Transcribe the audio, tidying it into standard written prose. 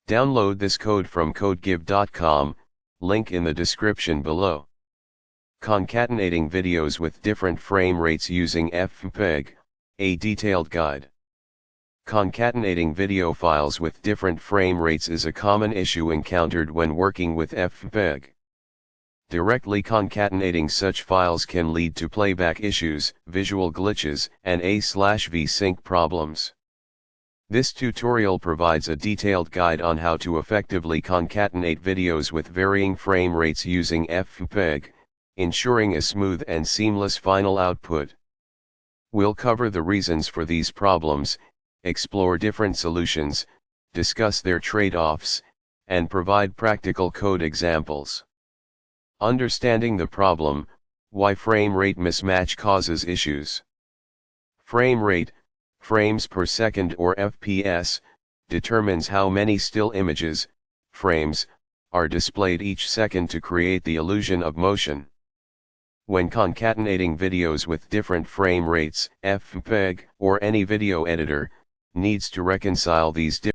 Download this code from codegive.com, link in the description below. Concatenating videos with different frame rates using FFmpeg, a detailed guide. Concatenating video files with different frame rates is a common issue encountered when working with FFmpeg. Directly concatenating such files can lead to playback issues, visual glitches, and A/V sync problems. This tutorial provides a detailed guide on how to effectively concatenate videos with varying frame rates using FFmpeg, ensuring a smooth and seamless final output. We'll cover the reasons for these problems, explore different solutions, discuss their trade-offs, and provide practical code examples. Understanding the problem, why frame rate mismatch causes issues. Frame rate, frames per second or FPS, determines how many still images, frames, are displayed each second to create the illusion of motion. When concatenating videos with different frame rates, FFmpeg, or any video editor, needs to reconcile these